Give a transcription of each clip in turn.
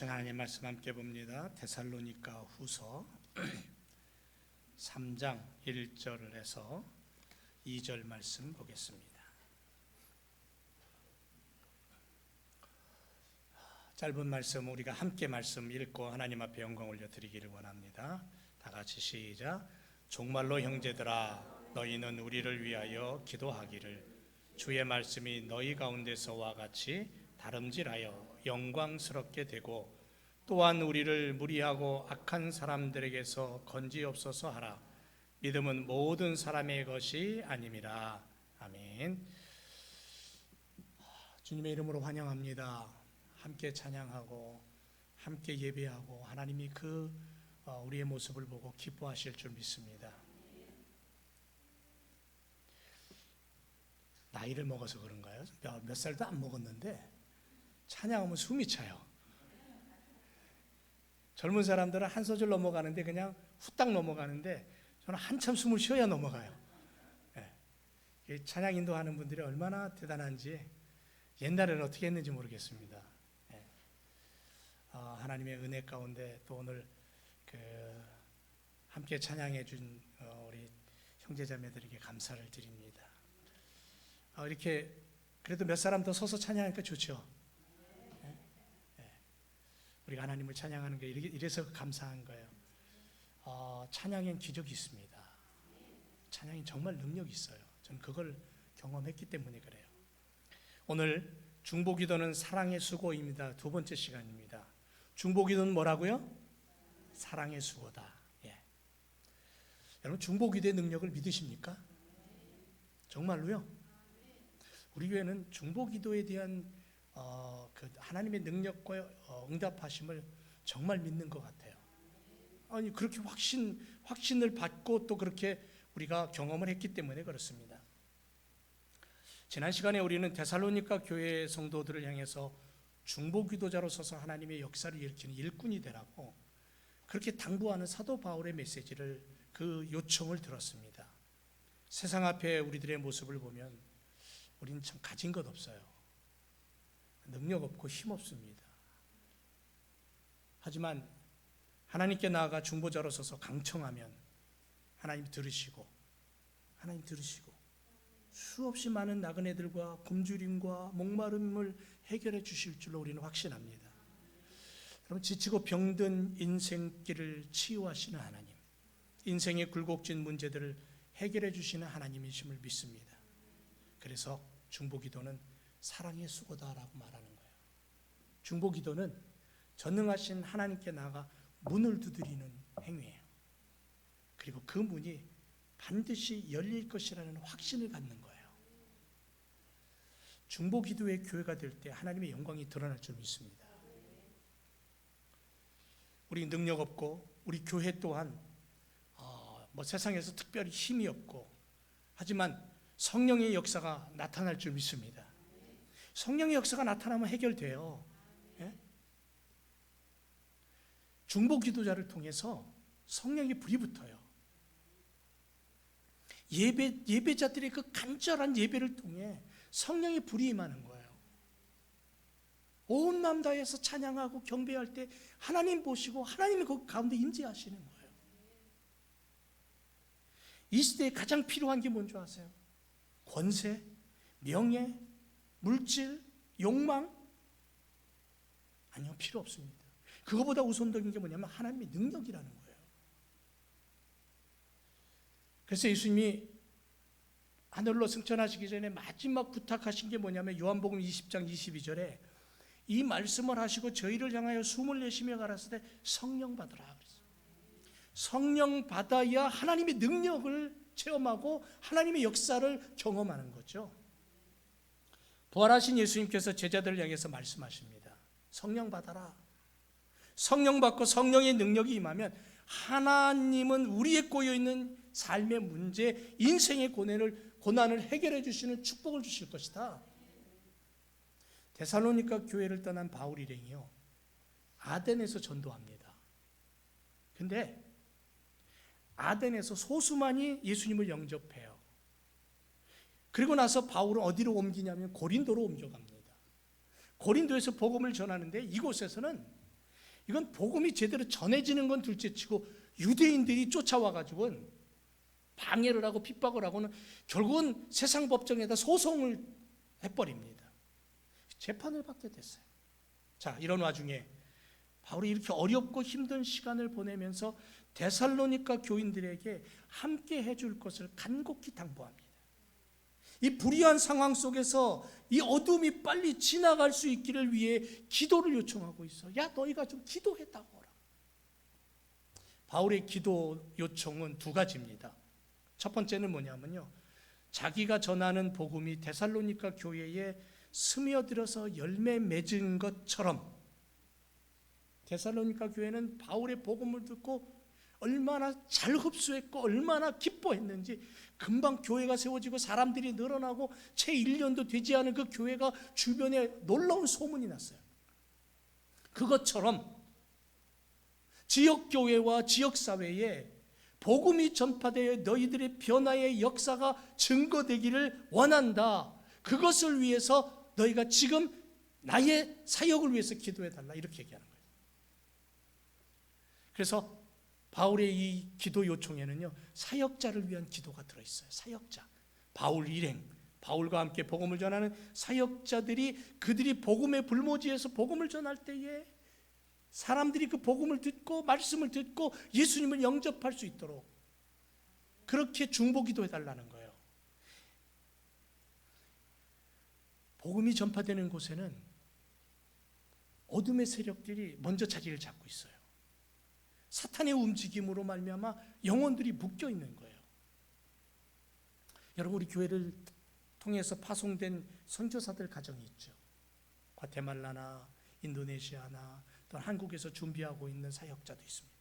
주신 하나님 말씀 함께 봅니다. 데살로니가 후서 3장 1절을 해서 2절 말씀 보겠습니다. 짧은 말씀 우리가 함께 말씀 읽고 하나님 앞에 영광 올려드리기를 원합니다. 다 같이 시작. 정말로 형제들아 너희는 우리를 위하여 기도하기를 주의 말씀이 너희 가운데서와 같이 다름질하여 영광스럽게 되고 또한 우리를 무리하고 악한 사람들에게서 건지옵소서 하라. 믿음은 모든 사람의 것이 아님이라. 아멘. 주님의 이름으로 환영합니다. 함께 찬양하고 함께 예배하고 하나님이 우리의 모습을 보고 기뻐하실 줄 믿습니다. 나이를 먹어서 그런가요? 몇 살도 안 먹었는데 찬양하면 숨이 차요. 젊은 사람들은 한 소절 넘어가는데 그냥 후딱 넘어가는데 저는 한참 숨을 쉬어야 넘어가요. 찬양 인도하는 분들이 얼마나 대단한지 옛날에는 어떻게 했는지 모르겠습니다. 하나님의 은혜 가운데 또 오늘 함께 찬양해 준 우리 형제자매들에게 감사를 드립니다. 이렇게 그래도 몇 사람 더 서서 찬양하니까 좋죠. 우리가 하나님을 찬양하는 게 이래서 감사한 거예요. 찬양엔 기적이 있습니다. 찬양엔 정말 능력이 있어요. 저는 그걸 경험했기 때문에 그래요. 오늘 중보기도는 사랑의 수고입니다. 두 번째 시간입니다. 중보기도는 뭐라고요? 사랑의 수고다. 여러분 중보기도의 능력을 믿으십니까? 정말로요? 우리 교회는 중보기도에 대한 하나님의 능력과 응답하심을 정말 믿는 것 같아요. 아니 그렇게 확신을 받고 또 그렇게 우리가 경험을 했기 때문에 그렇습니다. 지난 시간에 우리는 데살로니가 교회 성도들을 향해서 중보기도자로 서서 하나님의 역사를 일으키는 일꾼이 되라고 그렇게 당부하는 사도 바울의 메시지를 그 요청을 들었습니다. 세상 앞에 우리들의 모습을 보면 우리는 참 가진 것 없어요. 능력 없고 힘 없습니다. 하지만 하나님께 나아가 중보자로 서서 강청하면 하나님 들으시고 수없이 많은 나그네들과 굶주림과 목마름을 해결해 주실 줄로 우리는 확신합니다. 여러분 지치고 병든 인생길을 치유하시는 하나님, 인생의 굴곡진 문제들을 해결해 주시는 하나님이심을 믿습니다. 그래서 중보기도는 사랑의 수고다라고 말하는 거예요. 중보기도는 전능하신 하나님께 나아가 문을 두드리는 행위예요. 그리고 그 문이 반드시 열릴 것이라는 확신을 갖는 거예요. 중보기도의 교회가 될 때 하나님의 영광이 드러날 줄 믿습니다. 우리 능력 없고 우리 교회 또한 세상에서 특별히 힘이 없고 하지만 성령의 역사가 나타날 줄 믿습니다. 성령의 역사가 나타나면 해결돼요. 중보기도자를 통해서 성령의 불이 붙어요. 예배자들의 그 간절한 예배를 통해 성령의 불이 임하는 거예요. 온 마음 다해서 찬양하고 경배할 때 하나님 보시고 하나님이 그 가운데 임재하시는 거예요. 이 시대에 가장 필요한 게 뭔지 아세요? 권세, 명예, 물질, 욕망? 아니요, 필요 없습니다. 그거보다 우선적인 게 뭐냐면 하나님의 능력이라는 거예요. 그래서 예수님이 하늘로 승천하시기 전에 마지막 부탁하신 게 뭐냐면 요한복음 20장 22절에 이 말씀을 하시고 저희를 향하여 숨을 내쉬며 가라사대 성령 받으라 그랬어요. 성령 받아야 하나님의 능력을 체험하고 하나님의 역사를 경험하는 거죠. 부활하신 예수님께서 제자들을 향해서 말씀하십니다. 성령 받아라. 성령 받고 성령의 능력이 임하면 하나님은 우리의 꼬여있는 삶의 문제, 인생의 고난을 해결해 주시는 축복을 주실 것이다. 데살로니가 교회를 떠난 바울 일행이요 아덴에서 전도합니다. 근데 아덴에서 소수만이 예수님을 영접해요. 그리고 나서 바울은 어디로 옮기냐면 고린도로 옮겨갑니다. 고린도에서 복음을 전하는데 이곳에서는 이건 복음이 제대로 전해지는 건 둘째치고 유대인들이 쫓아와가지고는 방해를 하고 핍박을 하고는 결국은 세상 법정에다 소송을 해버립니다. 재판을 받게 됐어요. 자, 이런 와중에 바울이 이렇게 어렵고 힘든 시간을 보내면서 데살로니가 교인들에게 함께 해줄 것을 간곡히 당부합니다. 이 불의한 상황 속에서 이 어둠이 빨리 지나갈 수 있기를 위해 기도를 요청하고 있어. 야, 너희가 좀 기도했다고 하라. 바울의 기도 요청은 두 가지입니다. 첫 번째는 뭐냐면요, 자기가 전하는 복음이 데살로니가 교회에 스며들어서 열매 맺은 것처럼 데살로니가 교회는 바울의 복음을 듣고 얼마나 잘 흡수했고 얼마나 기뻐했는지 금방 교회가 세워지고 사람들이 늘어나고 채 1년도 되지 않은 그 교회가 주변에 놀라운 소문이 났어요. 그것처럼 지역교회와 지역사회에 복음이 전파되어 너희들의 변화의 역사가 증거되기를 원한다. 그것을 위해서 너희가 지금 나의 사역을 위해서 기도해달라, 이렇게 얘기하는 거예요. 그래서 바울의 이 기도 요청에는요, 사역자를 위한 기도가 들어있어요. 사역자, 바울 일행, 바울과 함께 복음을 전하는 사역자들이 그들이 복음의 불모지에서 복음을 전할 때에 사람들이 그 복음을 듣고 말씀을 듣고 예수님을 영접할 수 있도록 그렇게 중보기도 해달라는 거예요. 복음이 전파되는 곳에는 어둠의 세력들이 먼저 자리를 잡고 있어요. 사탄의 움직임으로 말미암아 영혼들이 묶여 있는 거예요. 여러분, 우리 교회를 통해서 파송된 선교사들 가정이 있죠. 과테말라나 인도네시아나 또 한국에서 준비하고 있는 사역자도 있습니다.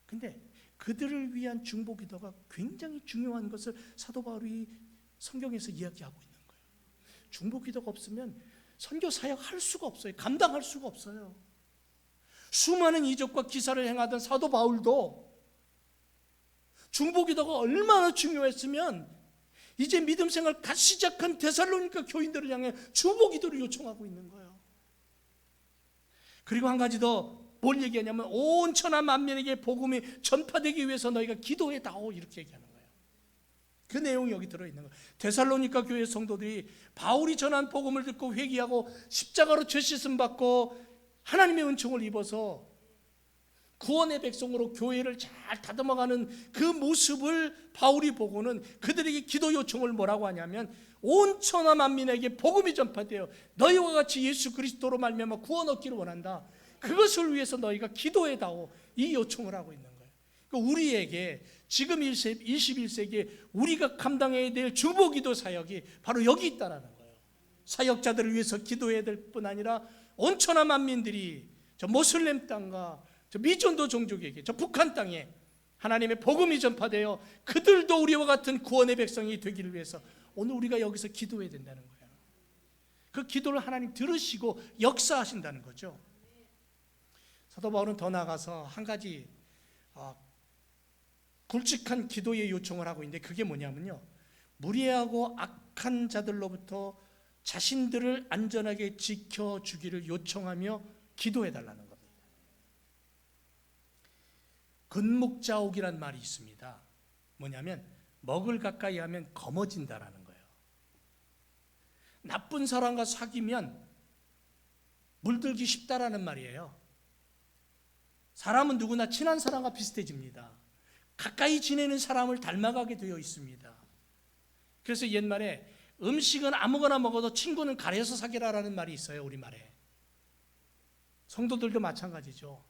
근데 그들을 위한 중보기도가 굉장히 중요한 것을 사도 바울이 성경에서 이야기하고 있는 거예요. 중보기도가 없으면 선교 사역 할 수가 없어요. 감당할 수가 없어요. 수많은 이적과 기사를 행하던 사도 바울도 중보기도가 얼마나 중요했으면 이제 믿음 생활 갓 시작한 데살로니가 교인들을 향해 중보기도를 요청하고 있는 거예요. 그리고 한 가지 더 뭘 얘기하냐면 온 천하 만민에게 복음이 전파되기 위해서 너희가 기도해다오, 이렇게 얘기하는 거예요. 그 내용이 여기 들어있는 거예요. 데살로니가 교회 성도들이 바울이 전한 복음을 듣고 회개하고 십자가로 죄 씻음 받고 하나님의 은총을 입어서 구원의 백성으로 교회를 잘 다듬어가는 그 모습을 바울이 보고는 그들에게 기도 요청을 뭐라고 하냐면 온 천하 만민에게 복음이 전파되어 너희와 같이 예수 그리스도로 말미암아 구원 얻기를 원한다. 그것을 위해서 너희가 기도해다오, 이 요청을 하고 있는 거예요. 그러니까 우리에게 지금 21세기에 우리가 감당해야 될 중보기도 사역이 바로 여기 있다는 거예요. 사역자들을 위해서 기도해야 될 뿐 아니라 온 천하 만민들이 저 모슬렘 땅과 저 미전도 종족에게 저 북한 땅에 하나님의 복음이 전파되어 그들도 우리와 같은 구원의 백성이 되기를 위해서 오늘 우리가 여기서 기도해야 된다는 거예요. 그 기도를 하나님 들으시고 역사하신다는 거죠. 사도 바울은 더 나아가서 한 가지 굵직한 기도의 요청을 하고 있는데 그게 뭐냐면요, 무례하고 악한 자들로부터 자신들을 안전하게 지켜주기를 요청하며 기도해달라는 겁니다. 근묵자옥이란 말이 있습니다. 뭐냐면 먹을 가까이 하면 검어진다라는 거예요. 나쁜 사람과 사귀면 물들기 쉽다라는 말이에요. 사람은 누구나 친한 사람과 비슷해집니다. 가까이 지내는 사람을 닮아가게 되어 있습니다. 그래서 옛말에 음식은 아무거나 먹어도 친구는 가려서 사귀라라는 말이 있어요. 우리말에. 성도들도 마찬가지죠.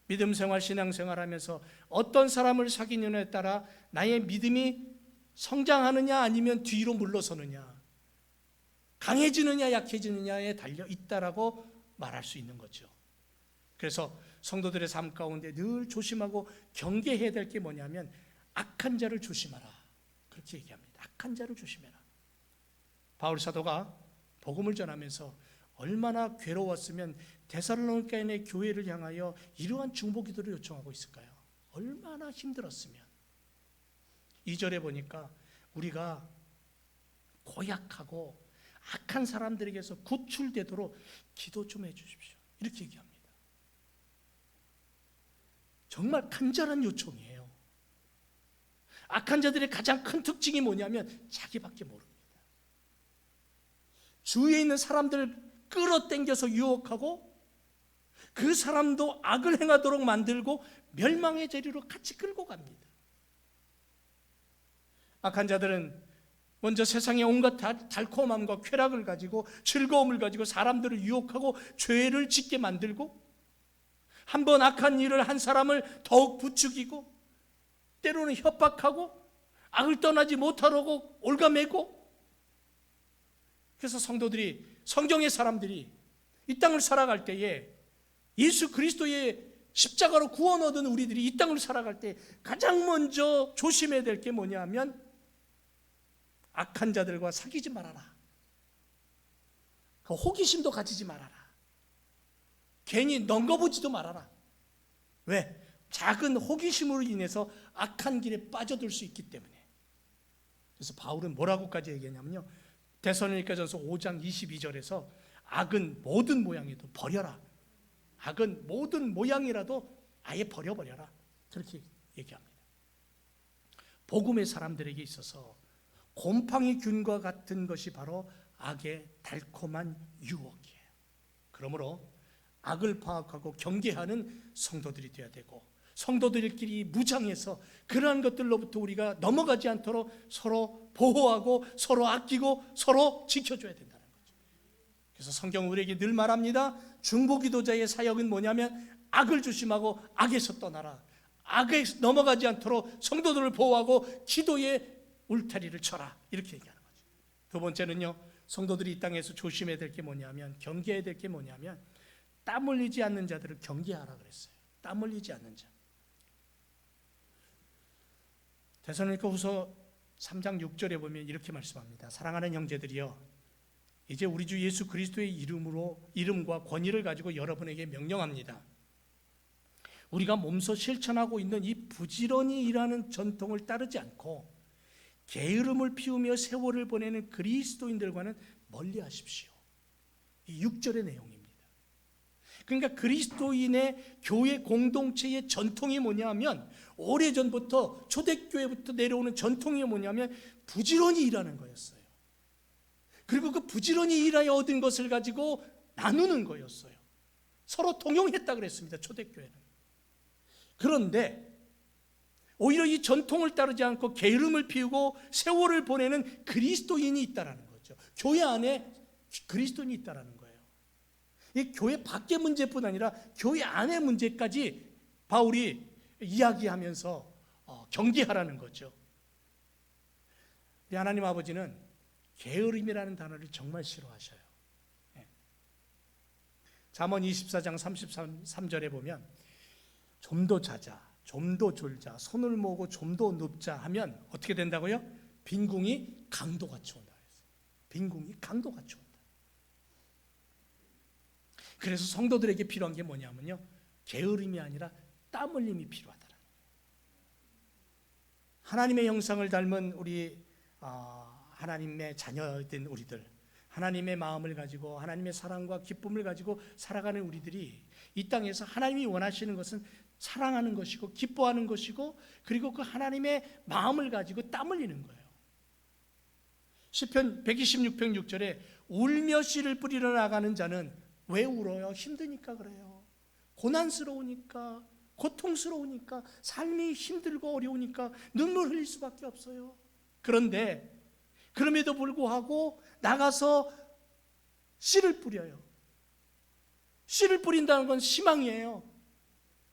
믿음 생활, 신앙 생활하면서 어떤 사람을 사귀느냐에 따라 나의 믿음이 성장하느냐 아니면 뒤로 물러서느냐, 강해지느냐 약해지느냐에 달려 있다라고 말할 수 있는 거죠. 그래서 성도들의 삶 가운데 늘 조심하고 경계해야 될 게 뭐냐면 악한 자를 조심하라, 그렇게 얘기합니다. 악한 자를 조심해라. 바울 사도가 복음을 전하면서 얼마나 괴로웠으면 데살로니가의 교회를 향하여 이러한 중보기도를 요청하고 있을까요? 얼마나 힘들었으면. 2절에 보니까 우리가 고약하고 악한 사람들에게서 구출되도록 기도 좀 해주십시오, 이렇게 얘기합니다. 정말 간절한 요청이에요. 악한 자들의 가장 큰 특징이 뭐냐면 자기밖에 모릅니다. 주위에 있는 사람들을 끌어당겨서 유혹하고 그 사람도 악을 행하도록 만들고 멸망의 재리로 같이 끌고 갑니다. 악한 자들은 먼저 세상의 온갖 달콤함과 쾌락을 가지고 즐거움을 가지고 사람들을 유혹하고 죄를 짓게 만들고 한번 악한 일을 한 사람을 더욱 부추기고 때로는 협박하고 악을 떠나지 못하려고 올가매고, 그래서 성경의 사람들이 이 땅을 살아갈 때에 예수 그리스도의 십자가로 구원 얻은 우리들이 이 땅을 살아갈 때 가장 먼저 조심해야 될 게 뭐냐면 악한 자들과 사귀지 말아라. 그 호기심도 가지지 말아라. 괜히 넌거보지도 말아라. 왜? 작은 호기심으로 인해서 악한 길에 빠져들 수 있기 때문에. 그래서 바울은 뭐라고까지 얘기하냐면요, 데살로니가전서 5장 22절에서 악은 모든 모양에도 버려라. 악은 모든 모양이라도 아예 버려버려라. 그렇게 얘기합니다. 복음의 사람들에게 있어서 곰팡이 균과 같은 것이 바로 악의 달콤한 유혹이에요. 그러므로 악을 파악하고 경계하는 성도들이 되어야 되고, 성도들끼리 무장해서 그러한 것들로부터 우리가 넘어가지 않도록 서로 보호하고 서로 아끼고 서로 지켜줘야 된다는 거죠. 그래서 성경은 우리에게 늘 말합니다. 중보기도자의 사역은 뭐냐면 악을 조심하고 악에서 떠나라. 악에 넘어가지 않도록 성도들을 보호하고 기도의 울타리를 쳐라. 이렇게 얘기하는 거죠. 두 번째는요, 성도들이 이 땅에서 조심해야 될 게 뭐냐면, 경계해야 될 게 뭐냐면 땀 흘리지 않는 자들을 경계하라 그랬어요. 땀 흘리지 않는 자. 데살로니가후서 3장 6절에 보면 이렇게 말씀합니다. 사랑하는 형제들이여, 이제 우리 주 예수 그리스도의 이름과 권위를 가지고 여러분에게 명령합니다. 우리가 몸소 실천하고 있는 이 부지런히 일하는 전통을 따르지 않고 게으름을 피우며 세월을 보내는 그리스도인들과는 멀리 하십시오. 이 6절의 내용입니다. 그러니까 그리스도인의 교회 공동체의 전통이 뭐냐면, 오래전부터 초대교회부터 내려오는 전통이 뭐냐면 부지런히 일하는 거였어요. 그리고 그 부지런히 일하여 얻은 것을 가지고 나누는 거였어요. 서로 통용했다 그랬습니다, 초대교회는. 그런데 오히려 이 전통을 따르지 않고 게으름을 피우고 세월을 보내는 그리스도인이 있다라는 거죠. 교회 안에 그리스도인이 있다라는 거예요. 이 교회 밖의 문제뿐 아니라 교회 안의 문제까지 바울이 이야기하면서 경계하라는 거죠. 우리 하나님 아버지는 게으름이라는 단어를 정말 싫어하셔요. 잠언 24장 33절에 보면 좀 더 자자, 좀 더 졸자, 손을 모으고 좀 더 눕자 하면 어떻게 된다고요? 빈궁이 강도같이 온다. 빈궁이 강도같이 온다. 그래서 성도들에게 필요한 게 뭐냐면요, 게으름이 아니라 땀 흘림이 필요하다는 거예요. 하나님의 형상을 닮은 우리 하나님의 자녀된 우리들, 하나님의 마음을 가지고 하나님의 사랑과 기쁨을 가지고 살아가는 우리들이 이 땅에서 하나님이 원하시는 것은 사랑하는 것이고 기뻐하는 것이고, 그리고 그 하나님의 마음을 가지고 땀 흘리는 거예요. 시편 126편 6절에 울며 씨를 뿌리러 나가는 자는 왜 울어요? 힘드니까 그래요. 고난스러우니까, 고통스러우니까, 삶이 힘들고 어려우니까 눈물 흘릴 수밖에 없어요. 그런데 그럼에도 불구하고 나가서 씨를 뿌려요. 씨를 뿌린다는 건 희망이에요.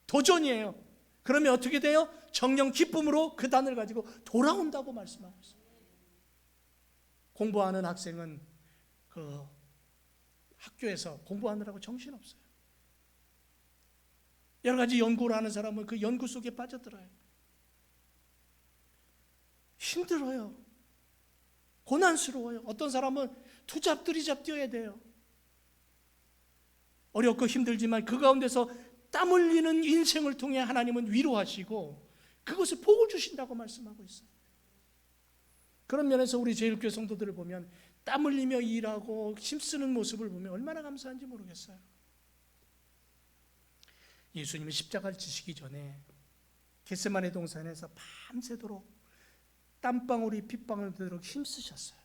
도전이에요. 그러면 어떻게 돼요? 정령 기쁨으로 그 단을 가지고 돌아온다고 말씀하고 있어요. 공부하는 학생은 그 학교에서 공부하느라고 정신없어요. 여러 가지 연구를 하는 사람은 그 연구 속에 빠져들어요. 힘들어요. 고난스러워요. 어떤 사람은 투잡 들이잡 뛰어야 돼요. 어렵고 힘들지만 그 가운데서 땀 흘리는 인생을 통해 하나님은 위로하시고 그것을 복을 주신다고 말씀하고 있어요. 그런 면에서 우리 제일교회 성도들을 보면 땀 흘리며 일하고 힘쓰는 모습을 보면 얼마나 감사한지 모르겠어요. 예수님은 십자가를 지시기 전에 겟세마네 동산에서 밤새도록 땀방울이 핏방울 되도록 힘쓰셨어요.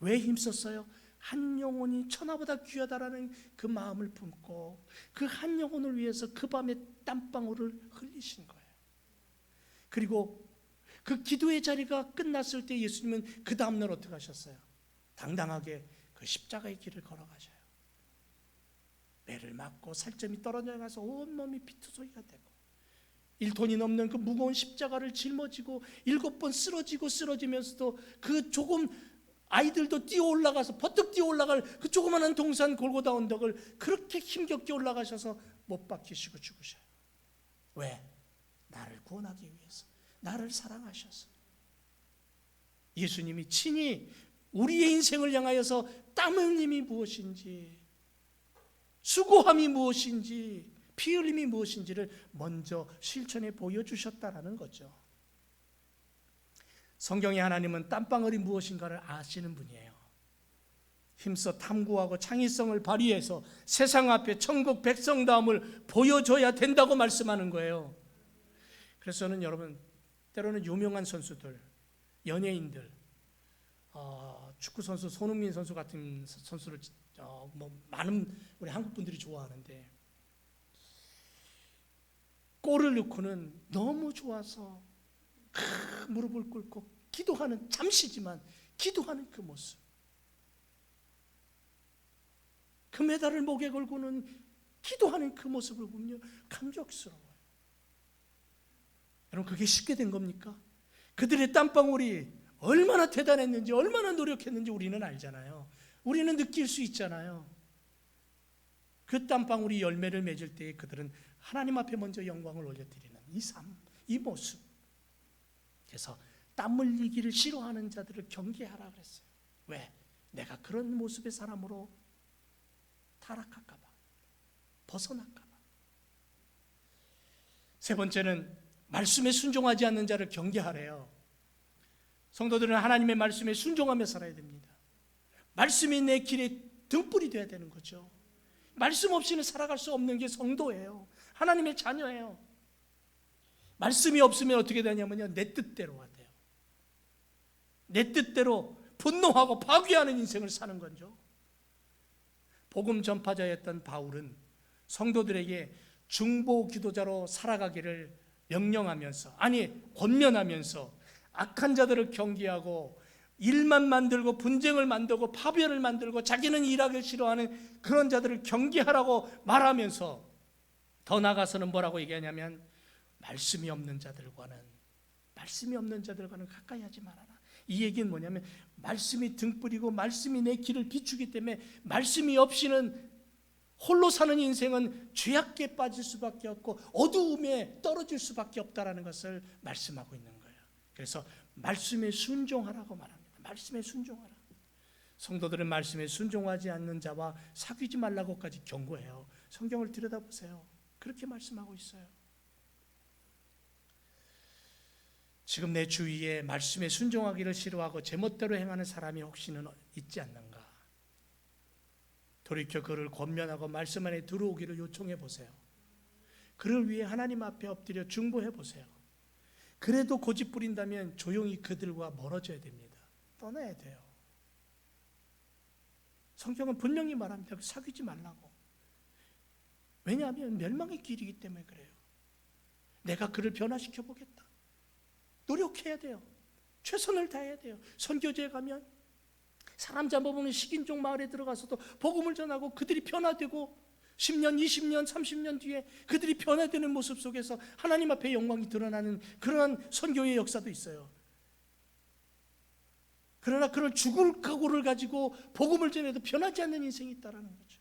왜 힘썼어요? 한 영혼이 천하보다 귀하다라는 그 마음을 품고 그 한 영혼을 위해서 그 밤에 땀방울을 흘리신 거예요. 그리고 그 기도의 자리가 끝났을 때 예수님은 그 다음날 어떻게 하셨어요? 당당하게 그 십자가의 길을 걸어가셔요. 매를 맞고 살점이 떨어져 가서 온몸이 피투성이가 되고 1톤이 넘는 그 무거운 십자가를 짊어지고 7번 쓰러지면서도 그 조금 아이들도 뛰어 올라가서 버뜩 뛰어 올라갈 그 조그마한 동산 골고다 언덕을 그렇게 힘겹게 올라가셔서 못 박히시고 죽으셔요. 왜? 나를 구원하기 위해서, 나를 사랑하셔서. 예수님이 친히 우리의 인생을 향하여서 땀 흘림이 무엇인지, 수고함이 무엇인지, 피 흘림이 무엇인지를 먼저 실천해 보여주셨다라는 거죠. 성경의 하나님은 땀방울이 무엇인가를 아시는 분이에요. 힘써 탐구하고 창의성을 발휘해서 세상 앞에 천국 백성다움을 보여줘야 된다고 말씀하는 거예요. 그래서 저는 여러분, 때로는 유명한 선수들, 연예인들, 축구 선수 손흥민 선수 같은 선수를 많은 우리 한국 분들이 좋아하는데, 골을 넣고는 너무 좋아서 무릎을 꿇고 기도하는, 잠시지만 기도하는 그 모습, 그 메달을 목에 걸고는 기도하는 그 모습을 보면 감격스러워요. 여러분, 그게 쉽게 된 겁니까? 그들의 땀방울이 얼마나 대단했는지, 얼마나 노력했는지 우리는 알잖아요. 우리는 느낄 수 있잖아요. 그 땀방울이 열매를 맺을 때에 그들은 하나님 앞에 먼저 영광을 올려드리는 이 삶, 이 모습. 그래서 땀 흘리기를 싫어하는 자들을 경계하라 그랬어요. 왜? 내가 그런 모습의 사람으로 타락할까 봐, 벗어날까 봐. 세 번째는 말씀에 순종하지 않는 자를 경계하래요. 성도들은 하나님의 말씀에 순종하며 살아야 됩니다. 말씀이 내 길에 등불이 돼야 되는 거죠. 말씀 없이는 살아갈 수 없는 게 성도예요. 하나님의 자녀예요. 말씀이 없으면 어떻게 되냐면요, 내 뜻대로 돼요. 내 뜻대로 분노하고 파괴하는 인생을 사는 거죠. 복음 전파자였던 바울은 성도들에게 중보 기도자로 살아가기를 명령하면서, 권면하면서 악한 자들을 경계하고 일만 만들고 분쟁을 만들고 파멸을 만들고 자기는 일하기 싫어하는 그런 자들을 경계하라고 말하면서, 더 나아가서는 뭐라고 얘기하냐면, 말씀이 없는 자들과는 가까이 하지 말아라. 이 얘기는 뭐냐면, 말씀이 등불이고 말씀이 내 길을 비추기 때문에 말씀이 없이는 홀로 사는 인생은 죄악에 빠질 수밖에 없고 어두움에 떨어질 수밖에 없다라는 것을 말씀하고 있는 거예요. 그래서 말씀에 순종하라고 말합니다. 말씀에 순종하라. 성도들은 말씀에 순종하지 않는 자와 사귀지 말라고까지 경고해요. 성경을 들여다보세요. 그렇게 말씀하고 있어요. 지금 내 주위에 말씀에 순종하기를 싫어하고 제멋대로 행하는 사람이 혹시는 있지 않는가? 돌이켜 그를 권면하고 말씀 안에 들어오기를 요청해 보세요. 그를 위해 하나님 앞에 엎드려 중보해 보세요. 그래도 고집 부린다면 조용히 그들과 멀어져야 됩니다. 떠나야 돼요. 성경은 분명히 말합니다. 사귀지 말라고. 왜냐하면 멸망의 길이기 때문에 그래요. 내가 그를 변화시켜 보겠다. 노력해야 돼요. 최선을 다해야 돼요. 선교지에 가면 사람 잡아보는 식인종 마을에 들어가서도 복음을 전하고 그들이 변화되고 10년, 20년, 30년 뒤에 그들이 변화되는 모습 속에서 하나님 앞에 영광이 드러나는 그러한 선교의 역사도 있어요. 그러나 그런 죽을 각오를 가지고 복음을 전해도 변하지 않는 인생이 있다는 거죠.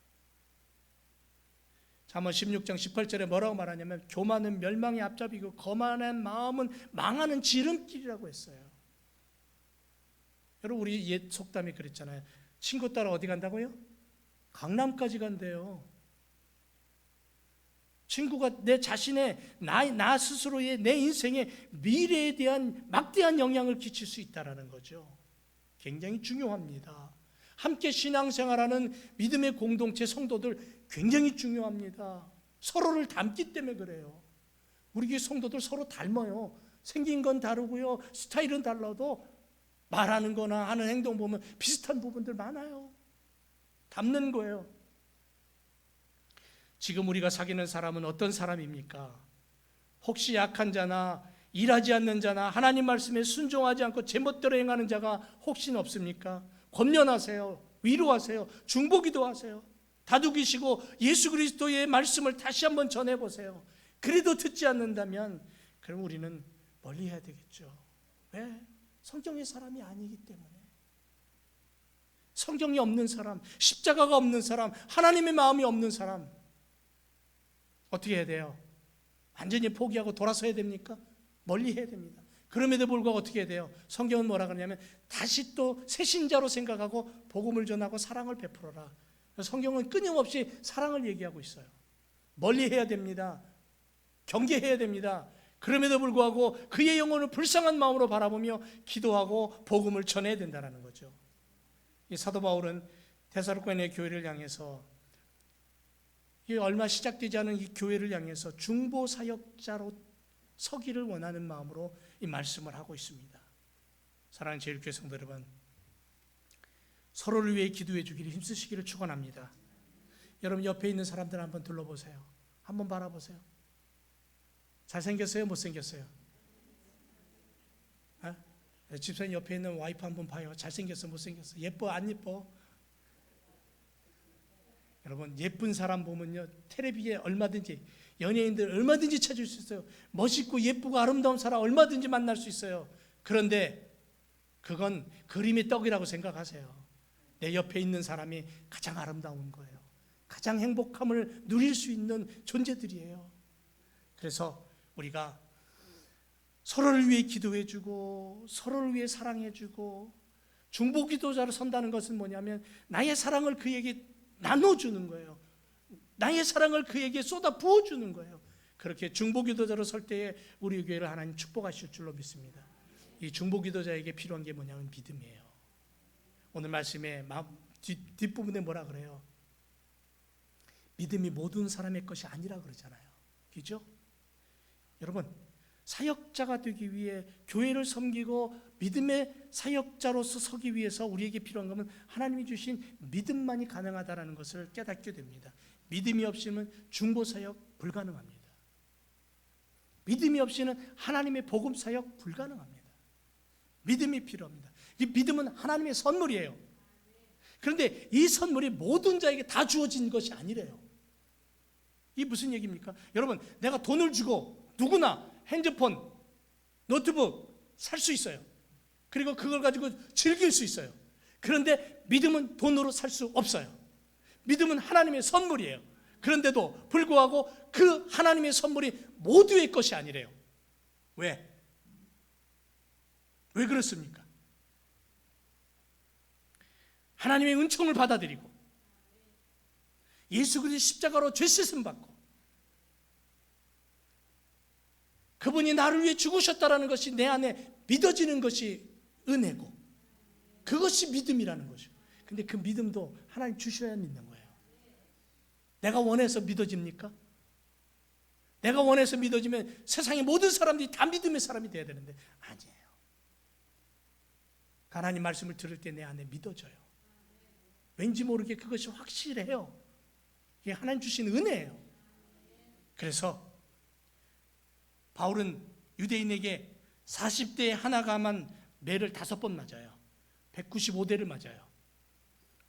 잠언 16장 18절에 뭐라고 말하냐면, 교만은 멸망의 앞잡이고 거만한 마음은 망하는 지름길이라고 했어요. 여러분, 우리 옛 속담이 그랬잖아요. 친구 따라 어디 간다고요? 강남까지 간대요. 친구가 내 자신의 나 스스로의 내 인생의 미래에 대한 막대한 영향을 끼칠 수 있다는 거죠. 굉장히 중요합니다. 함께 신앙생활하는 믿음의 공동체 성도들 굉장히 중요합니다. 서로를 닮기 때문에 그래요. 우리 교회 성도들 서로 닮아요. 생긴 건 다르고요, 스타일은 달라도 말하는 거나 하는 행동 보면 비슷한 부분들 많아요. 닮는 거예요. 지금 우리가 사귀는 사람은 어떤 사람입니까? 혹시 약한 자나 일하지 않는 자나 하나님 말씀에 순종하지 않고 제멋대로 행하는 자가 혹시 없습니까? 권면하세요. 위로하세요. 중보기도 하세요. 다독이시고 예수 그리스도의 말씀을 다시 한번 전해보세요. 그래도 듣지 않는다면 그럼 우리는 멀리 해야 되겠죠. 왜? 성경의 사람이 아니기 때문에. 성경이 없는 사람, 십자가가 없는 사람, 하나님의 마음이 없는 사람 어떻게 해야 돼요? 완전히 포기하고 돌아서야 됩니까? 멀리 해야 됩니다. 그럼에도 불구하고 어떻게 해야 돼요? 성경은 뭐라 그러냐면 다시 또 새신자로 생각하고 복음을 전하고 사랑을 베풀어라. 성경은 끊임없이 사랑을 얘기하고 있어요. 멀리 해야 됩니다. 경계해야 됩니다. 그럼에도 불구하고 그의 영혼을 불쌍한 마음으로 바라보며 기도하고 복음을 전해야 된다는 거죠. 이 사도 바울은 데살로니가의 교회를 향해서, 이 얼마 시작되지 않은 이 교회를 향해서 중보 사역자로 서기를 원하는 마음으로 이 말씀을 하고 있습니다. 사랑하는 제일교회 성도 여러분, 서로를 위해 기도해 주기를 힘쓰시기를 축원합니다. 여러분 옆에 있는 사람들 한번 둘러보세요. 한번 바라보세요. 잘생겼어요? 못생겼어요? 집사님 옆에 있는 와이프 한번 봐요. 잘생겼어? 못생겼어? 예뻐? 안 예뻐? 여러분 예쁜 사람 보면요, 텔레비에 얼마든지, 연예인들 얼마든지 찾을 수 있어요. 멋있고 예쁘고 아름다운 사람 얼마든지 만날 수 있어요. 그런데 그건 그림의 떡이라고 생각하세요. 내 옆에 있는 사람이 가장 아름다운 거예요. 가장 행복함을 누릴 수 있는 존재들이에요. 그래서 우리가 서로를 위해 기도해주고 서로를 위해 사랑해주고, 중보기도자로 선다는 것은 뭐냐면 나의 사랑을 그에게 나눠주는 거예요. 나의 사랑을 그에게 쏟아 부어주는 거예요. 그렇게 중보기도자로 설 때에 우리 교회를 하나님 축복하실 줄로 믿습니다. 이 중보기도자에게 필요한 게 뭐냐면 믿음이에요. 오늘 말씀의 뒷부분에 뭐라 그래요? 믿음이 모든 사람의 것이 아니라 그러잖아요. 그죠? 여러분 사역자가 되기 위해, 교회를 섬기고 믿음의 사역자로서 서기 위해서 우리에게 필요한 것은 하나님이 주신 믿음만이 가능하다는 것을 깨닫게 됩니다. 믿음이 없이는 중보사역 불가능합니다. 믿음이 없이는 하나님의 복음사역 불가능합니다. 믿음이 필요합니다. 이 믿음은 하나님의 선물이에요. 그런데 이 선물이 모든 자에게 다 주어진 것이 아니래요. 이게 무슨 얘기입니까? 여러분 내가 돈을 주고 누구나 핸드폰, 노트북 살 수 있어요. 그리고 그걸 가지고 즐길 수 있어요. 그런데 믿음은 돈으로 살 수 없어요. 믿음은 하나님의 선물이에요. 그런데도 불구하고 그 하나님의 선물이 모두의 것이 아니래요. 왜? 왜 그렇습니까? 하나님의 은총을 받아들이고 예수 그리스도 십자가로 죄 씻음 받고 그분이 나를 위해 죽으셨다는 것이 내 안에 믿어지는 것이 은혜고, 그것이 믿음이라는 거죠. 근데 그 믿음도 하나님 주셔야 믿는 거예요. 내가 원해서 믿어집니까? 내가 원해서 믿어지면 세상의 모든 사람들이 다 믿음의 사람이 돼야 되는데 아니에요. 하나님 말씀을 들을 때 내 안에 믿어져요. 왠지 모르게 그것이 확실해요. 이게 하나님 주신 은혜예요. 그래서 바울은 유대인에게 40대에 하나가만 매를 5번 맞아요. 195대를 맞아요.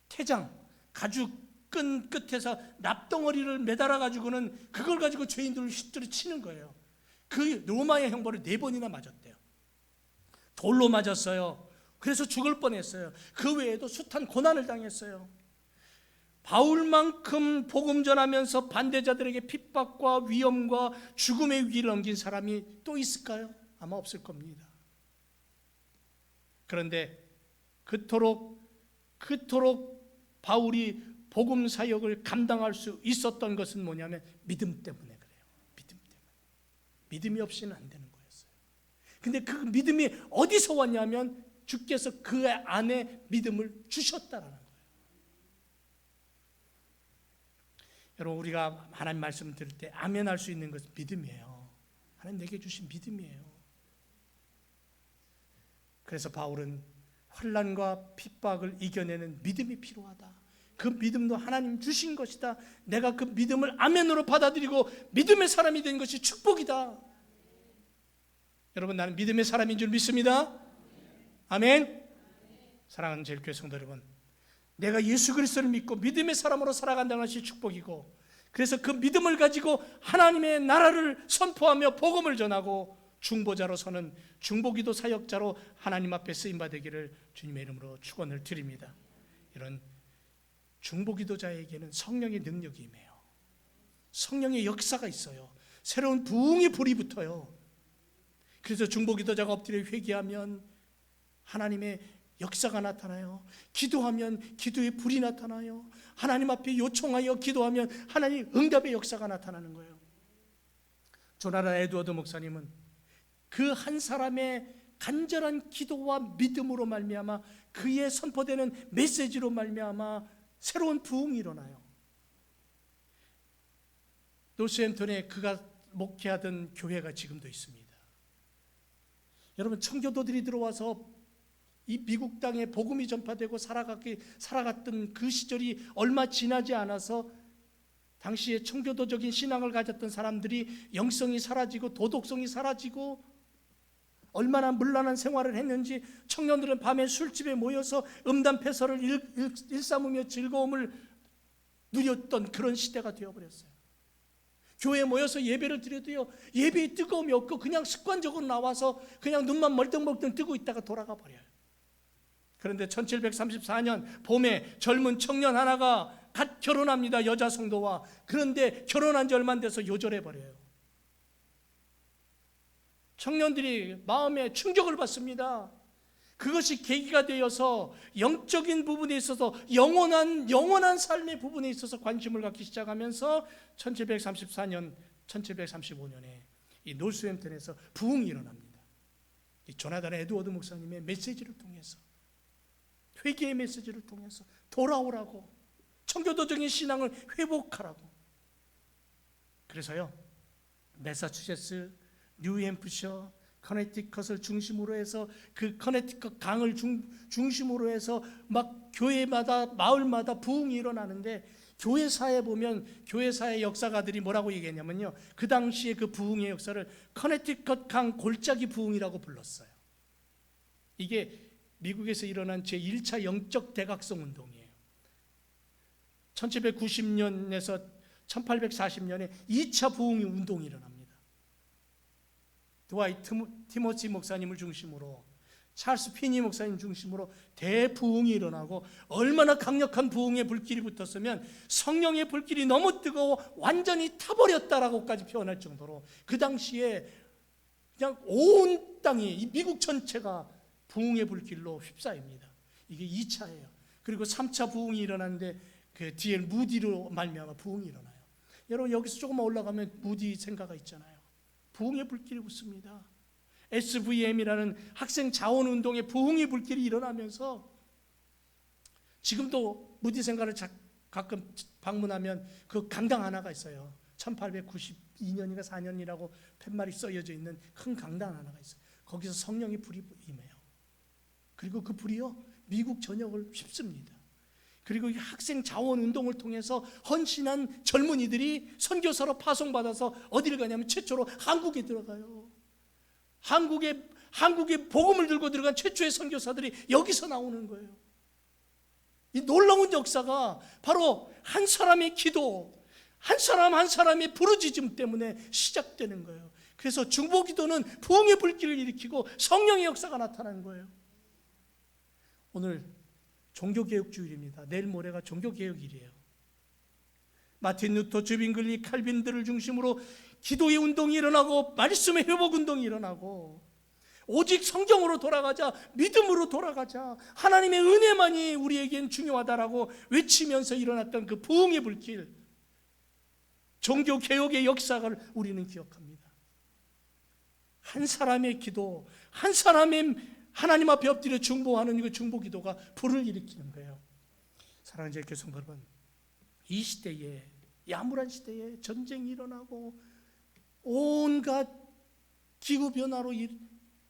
태장, 가죽 끈 끝에서 납덩어리를 매달아 가지고는 그걸 가지고 죄인들을 휘두르 치는 거예요. 그 로마의 형벌을 4번이나 맞았대요. 돌로 맞았어요. 그래서 죽을 뻔했어요. 그 외에도 숱한 고난을 당했어요. 바울만큼 복음 전하면서 반대자들에게 핍박과 위험과 죽음의 위기를 넘긴 사람이 또 있을까요? 아마 없을 겁니다. 그런데 그토록 바울이 복음 사역을 감당할 수 있었던 것은 뭐냐면 믿음 때문에 그래요. 믿음 때문에. 믿음이 없이는 안 되는 거였어요. 근데 그 믿음이 어디서 왔냐면 주께서 그 안에 믿음을 주셨다라는 거예요. 여러분 우리가 하나님 말씀 들을 때 아멘 할 수 있는 것은 믿음이에요. 하나님 내게 주신 믿음이에요. 그래서 바울은 환난과 핍박을 이겨내는 믿음이 필요하다. 그 믿음도 하나님 주신 것이다. 내가 그 믿음을 아멘으로 받아들이고 믿음의 사람이 된 것이 축복이다. 여러분, 나는 믿음의 사람인 줄 믿습니다. 아멘. 사랑하는 제일교회 성도 여러분, 내가 예수 그리스도를 믿고 믿음의 사람으로 살아간다는 것이 축복이고, 그래서 그 믿음을 가지고 하나님의 나라를 선포하며 복음을 전하고 중보자로 서는 중보기도 사역자로 하나님 앞에 쓰임받기를 주님의 이름으로 축원을 드립니다. 이런 중보기도자에게는 성령의 능력이 임해요. 성령의 역사가 있어요. 새로운 부흥의 불이 붙어요. 그래서 중보기도자가 엎드려 회개하면 하나님의 역사가 나타나요. 기도하면 기도의 불이 나타나요. 하나님 앞에 요청하여 기도하면 하나님 응답의 역사가 나타나는 거예요. 조나단 에드워드 목사님은 그 한 사람의 간절한 기도와 믿음으로 말미암아 그의 선포되는 메시지로 말미암아 새로운 부흥이 일어나요. 노스햄턴에 그가 목회하던 교회가 지금도 있습니다. 여러분, 청교도들이 들어와서 이 미국 땅에 복음이 전파되고 살아갔던 그 시절이 얼마 지나지 않아서 당시에 청교도적인 신앙을 가졌던 사람들이 영성이 사라지고 도덕성이 사라지고 얼마나 문란한 생활을 했는지 청년들은 밤에 술집에 모여서 음담패설을 일삼으며 즐거움을 누렸던 그런 시대가 되어버렸어요. 교회에 모여서 예배를 드려도요, 예배의 뜨거움이 없고 그냥 습관적으로 나와서 그냥 눈만 멀뚱멀뚱 뜨고 있다가 돌아가 버려요. 그런데 1734년 봄에 젊은 청년 하나가 갓 결혼합니다. 여자 성도와. 그런데 결혼한 지 얼마 안 돼서 요절해 버려요. 청년들이 마음에 충격을 받습니다. 그것이 계기가 되어서 영적인 부분에 있어서 영원한 삶의 부분에 있어서 관심을 갖기 시작하면서 1734년, 1735년에 이 노스햄튼에서 부흥이 일어납니다. 이 조나단 에드워드 목사님의 메시지를 통해서, 회개의 메시지를 통해서 돌아오라고, 청교도적인 신앙을 회복하라고. 그래서요, 매사추세츠, 뉴햄프셔, 커네티컷을 중심으로 해서 그 커네티컷 강을 중심으로 해서 막 교회마다 마을마다 부흥이 일어나는데, 교회사에 보면 교회사의 역사가들이 뭐라고 얘기했냐면요, 그 당시에 그 부흥의 역사를 커네티컷 강 골짜기 부흥이라고 불렀어요. 이게 미국에서 일어난 제1차 영적 대각성 운동이에요. 1790년에서 1840년에 2차 부흥 운동이 일어납니다. 드와이 티모시 목사님을 중심으로, 찰스 피니 목사님 중심으로 대부흥이 일어나고, 얼마나 강력한 부흥의 불길이 붙었으면 성령의 불길이 너무 뜨거워 완전히 타버렸다라고까지 표현할 정도로 그 당시에 그냥 온 땅이, 이 미국 전체가 부흥의 불길로 휩싸입니다. 이게 2차예요. 그리고 3차 부흥이 일어나는데 그 D.L. 무디로 말미암아 부흥이 일어나요. 여러분, 여기서 조금만 올라가면 무디 생가가 있잖아요. 부흥의 불길이 붙습니다. SVM이라는 학생 자원 운동의 부흥의 불길이 일어나면서 지금도 무디 생가를 가끔 방문하면 그 강당 하나가 있어요. 1892년인가 4년이라고 팻말이 써여져 있는 큰 강당 하나가 있어요. 거기서 성령의 불이 임해요. 그리고 그 불이요, 미국 전역을 휩습니다. 그리고 이 학생 자원 운동을 통해서 헌신한 젊은이들이 선교사로 파송받아서 어디를 가냐면 최초로 한국에 들어가요. 한국에 복음을 들고 들어간 최초의 선교사들이 여기서 나오는 거예요. 이 놀라운 역사가 바로 한 사람의 기도, 한 사람의 부르짖음 때문에 시작되는 거예요. 그래서 중보기도는 부흥의 불길을 일으키고 성령의 역사가 나타나는 거예요. 오늘 종교개혁주일입니다. 내일 모레가 종교개혁일이에요. 마틴 루터, 주빈글리, 칼빈들을 중심으로 기도의 운동이 일어나고 말씀의 회복 운동이 일어나고, 오직 성경으로 돌아가자, 믿음으로 돌아가자, 하나님의 은혜만이 우리에겐 중요하다라고 외치면서 일어났던 그 부흥의 불길, 종교개혁의 역사를 우리는 기억합니다. 한 사람의 기도, 한 사람의 하나님 앞에 엎드려 중보하는 그 중보기도가 불을 일으키는 거예요. 사랑하는 제일교회 성도 여러분, 이 시대에, 이 암울한 시대에 전쟁이 일어나고 온갖 기후변화로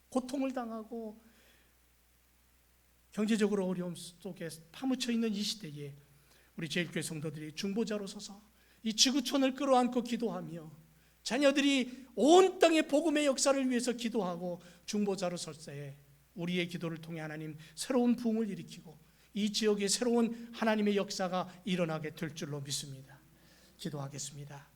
고통을 당하고 경제적으로 어려움 속에 파묻혀 있는 이 시대에 우리 제일교회 성도들이 중보자로 서서 이 지구촌을 끌어안고 기도하며 자녀들이 온 땅의 복음의 역사를 위해서 기도하고 중보자로 설 때에 우리의 기도를 통해 하나님 새로운 부흥을 일으키고 이 지역에 새로운 하나님의 역사가 일어나게 될 줄로 믿습니다. 기도하겠습니다.